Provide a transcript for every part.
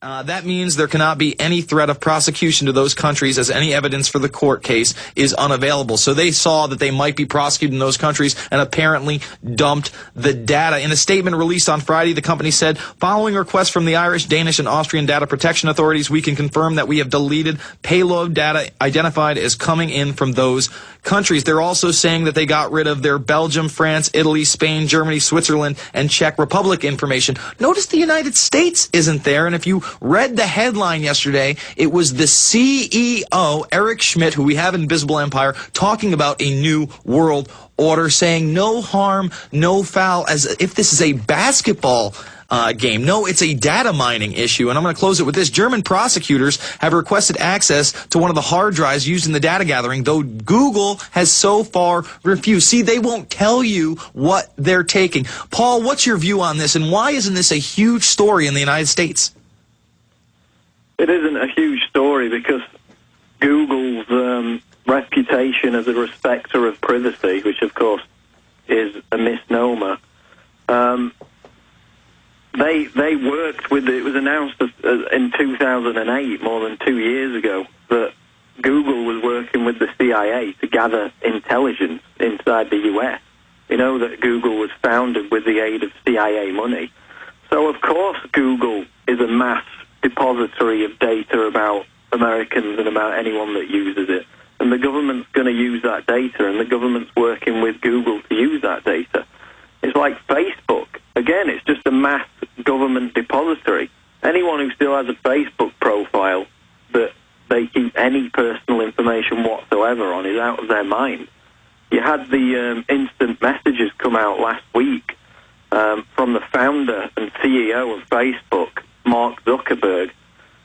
That means there cannot be any threat of prosecution to those countries as any evidence for the court case is unavailable. So they saw that they might be prosecuted in those countries and apparently dumped the data. In a statement released on Friday, the company said, following requests from the Irish, Danish, and Austrian data protection authorities, we can confirm that we have deleted payload data identified as coming in from those countries. They're also saying that they got rid of their Belgium, France, Italy, Spain, Germany, Switzerland, and Czech Republic information. Notice the United States isn't there, and if you read the headline yesterday, it was the CEO, Eric Schmidt, who we have in Invisible Empire, talking about a new world order, saying no harm, no foul, as if this is a basketball game. No, it's a data mining issue, and I'm going to close it with this. German prosecutors have requested access to one of the hard drives used in the data gathering, though Google has so far refused. See, they won't tell you what they're taking. Paul, what's your view on this, and why isn't this a huge story in the United States? It isn't a huge story because Google's reputation as a respecter of privacy, which of course is a misnomer, they worked with it was announced in 2008, more than 2 years ago, that Google was working with the CIA to gather intelligence inside the U.S. You know that Google was founded with the aid of CIA money. So of course Google is a mass depository of data about Americans and about anyone that uses it. And the government's going to use that data, and the government's working with Google to use that data. It's like Facebook. Again, it's just a mass government depository. Anyone who still has a Facebook profile that they keep any personal information whatsoever on is out of their mind. You had the instant messages come out last week from the founder and CEO of Facebook, Mark Zuckerberg,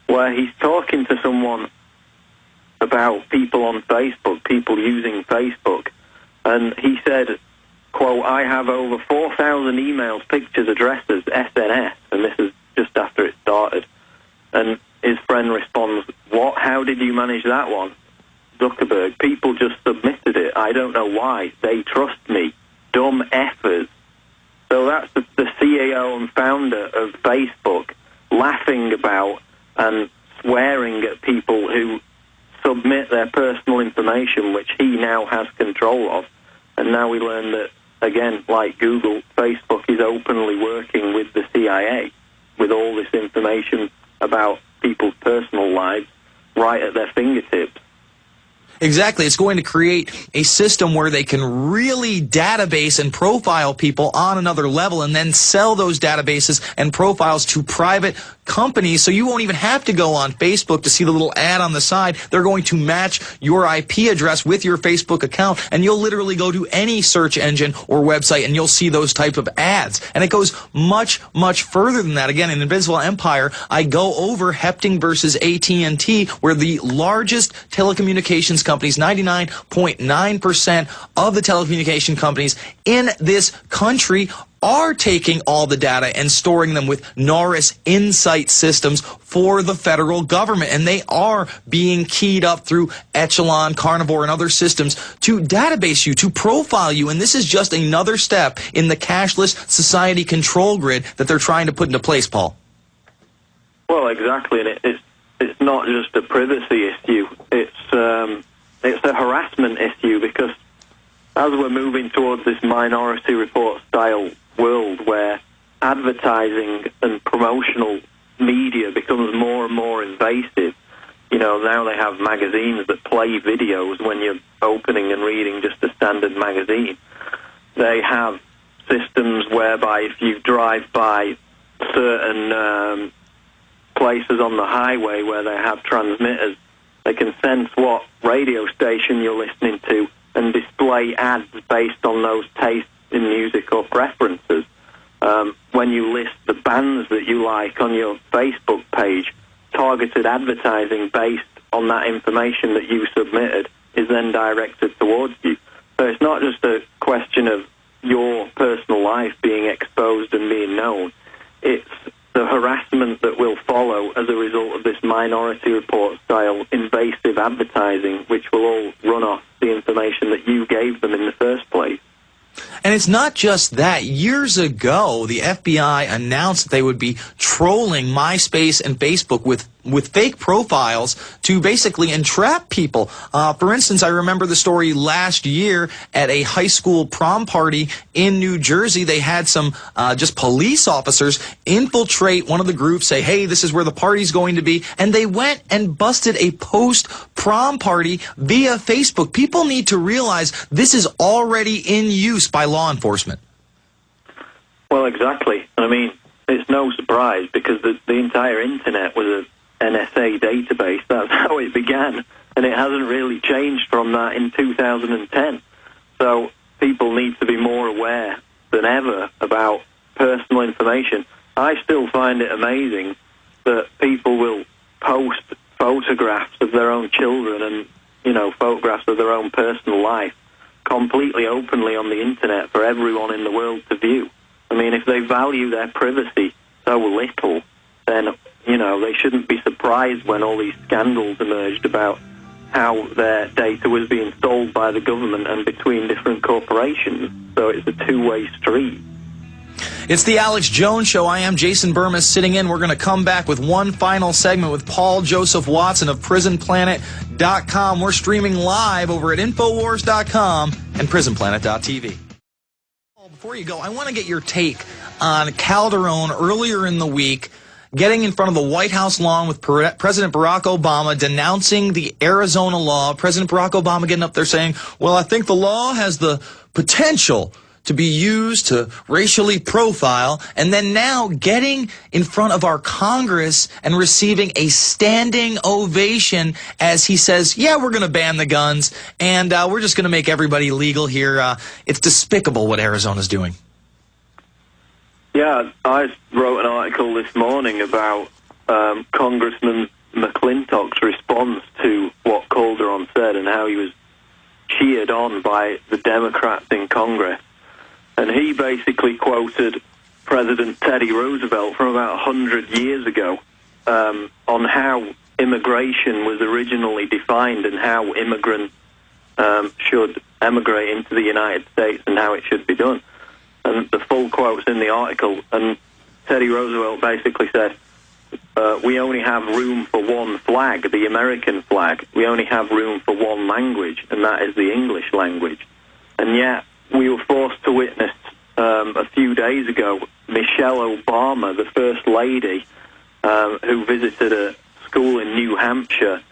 where he's talking to someone about people on Facebook, people using Facebook, and he said, quote, I have over 4,000 emails, pictures, addresses, SNS, and this is just after it started. And his friend responds, what, how did you manage that one? Zuckerberg, people just submitted it. I don't know why. They trust me. Dumb effers. So that's the CEO and founder of Facebook laughing about and swearing at people who submit their personal information, which he now has control of. And now we learn that, again, like Google, Facebook is openly working with the CIA with all this information about people's personal lives right at their fingertips. Exactly. It's going to create a system where they can really database and profile people on another level and then sell those databases and profiles to private companies, so you won't even have to go on Facebook to see the little ad on the side. They're going to match your IP address with your Facebook account, and you'll literally go to any search engine or website and you'll see those type of ads. And it goes much, much further than that. Again, in Invisible Empire, I go over Hepting versus AT&T, where the largest telecommunications companies, 99.9% of the telecommunication companies in this country, are taking all the data and storing them with Norris Insight systems for the federal government. And they are being keyed up through Echelon, Carnivore, and other systems to database you, to profile you. And this is just another step in the cashless society control grid that they're trying to put into place, Paul. Well, exactly. And it's not just a privacy issue. It's a harassment issue, because as we're moving towards this Minority Report style world where advertising and promotional media becomes more and more invasive, you know, now they have magazines that play videos when you're opening and reading just a standard magazine. They have systems whereby if you drive by certain places on the highway where they have transmitters, they can sense what radio station you're listening to and display ads based on those tastes in music or preferences. When you list the bands that you like on your Facebook page, targeted advertising based on that information that you submitted is then directed towards you. So it's not just a question of your personal life being exposed and being known. It's the harassment that will follow as a result of this Minority Report style invasive advertising, which will all run off the information that you gave them in the first place. And it's not just that. Years ago, the FBI announced that they would be trolling MySpace and Facebook with fake profiles to basically entrap people. For instance, I remember the story last year at a high school prom party in New Jersey. They had some just police officers infiltrate one of the groups, say, hey, this is where the party's going to be, and they went and busted a post-prom party via Facebook. People need to realize this is already in use by law enforcement. Well, exactly. I mean, it's no surprise because the entire internet was a NSA database. That's how it began, and it hasn't really changed from that in 2010. So people need to be more aware than ever about personal information. I still find it amazing that people will post photographs of their own children and, you know, photographs of their own personal life completely openly on the internet for everyone in the world to view. I mean, if they value their privacy so little, then, you know, they shouldn't be surprised when all these scandals emerged about how their data was being sold by the government and between different corporations. So it's a two-way street. It's the Alex Jones Show. I am Jason Bermas sitting in. We're going to come back with one final segment with Paul Joseph Watson of PrisonPlanet.com. We're streaming live over at Infowars.com and PrisonPlanet.tv. Before you go, I want to get your take on Calderon earlier in the week getting in front of the White House lawn with President Barack Obama, denouncing the Arizona law. President Barack Obama getting up there saying, well, I think the law has the potential to be used to racially profile, and then now getting in front of our Congress and receiving a standing ovation as he says, yeah, we're going to ban the guns, and we're just going to make everybody legal here. It's despicable what Arizona's doing. Yeah, I wrote an article this morning about Congressman McClintock's response to what Calderon said and how he was cheered on by the Democrats in Congress. And he basically quoted President Teddy Roosevelt from about 100 years ago on how immigration was originally defined and how immigrants should emigrate into the United States and how it should be done. And the full quote's in the article. And Teddy Roosevelt basically said, we only have room for one flag, the American flag. We only have room for one language, and that is the English language. And yet, we were forced to witness a few days ago Michelle Obama, the First Lady, who visited a school in New Hampshire,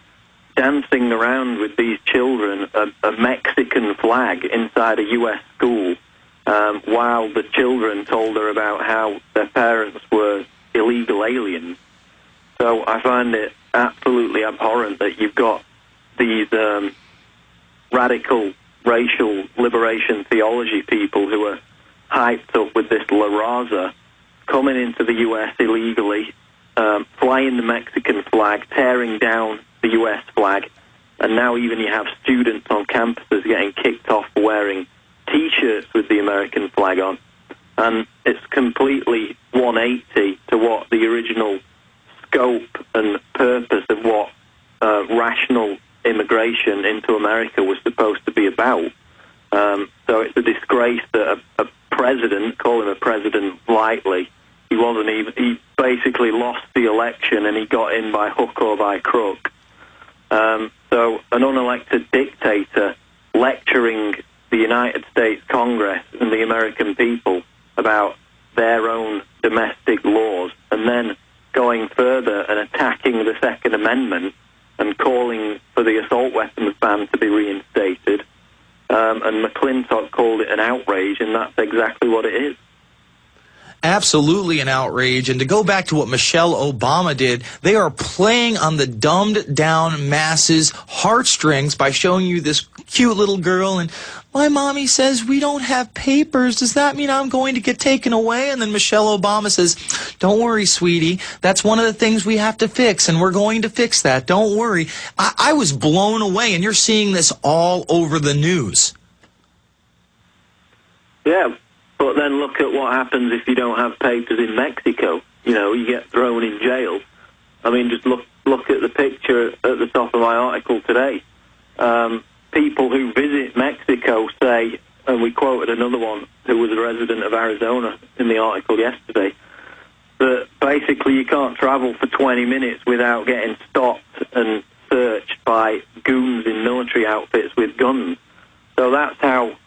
dancing around with these children a Mexican flag inside a U.S. school, while the children told her about how their parents were illegal aliens. So I find it absolutely abhorrent that you've got these radical racial liberation theology people who are hyped up with this La Raza coming into the U.S. illegally, flying the Mexican flag, tearing down the U.S. flag, and now even you have students on campuses getting kicked off for wearing T-shirts with the American flag on. And it's completely 180 to what the original scope and purpose of what rational immigration into America was supposed to be about. So it's a disgrace that a president, call him a president lightly, he basically lost the election and he got in by hook or by crook. So an unelected dictator lecturing the United States Congress and the American people about their own domestic laws and then going further and attacking the Second Amendment and calling for the assault weapons ban to be reinstated. And McClintock called it an outrage, and that's exactly what it is. Absolutely an outrage. And to go back to what Michelle Obama did, they are playing on the dumbed-down masses' heartstrings by showing you this cute little girl, and my mommy says we don't have papers. Does that mean I'm going to get taken away? And then Michelle Obama says, don't worry, sweetie. That's one of the things we have to fix, and we're going to fix that. Don't worry. I was blown away, and you're seeing this all over the news. Yeah, but then look at what happens if you don't have papers in Mexico. You know, you get thrown in jail. I mean, just look at the picture at the top of my article today. People who visit Mexico say and we quoted another one who was a resident of Arizona in the article yesterday, that basically you can't travel for 20 minutes without getting stopped and searched by goons in military outfits with guns. So that's how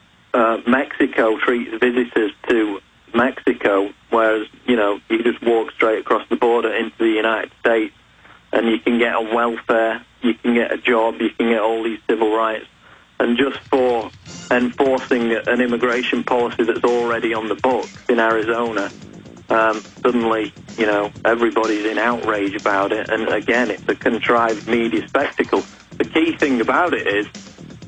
Mexico treats visitors to Mexico, whereas, you know, you just walk straight across the border into the United States and you can get a welfare, you can get a job, you can get all these civil rights. And just for enforcing an immigration policy that's already on the books in Arizona, suddenly, you know, everybody's in outrage about it. And again, it's a contrived media spectacle. The key thing about it is,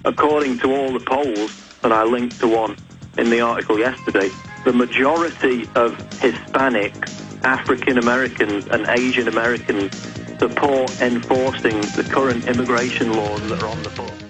according to all the polls, and I linked to one in the article yesterday, the majority of Hispanics, African Americans and Asian Americans support enforcing the current immigration laws that are on the books.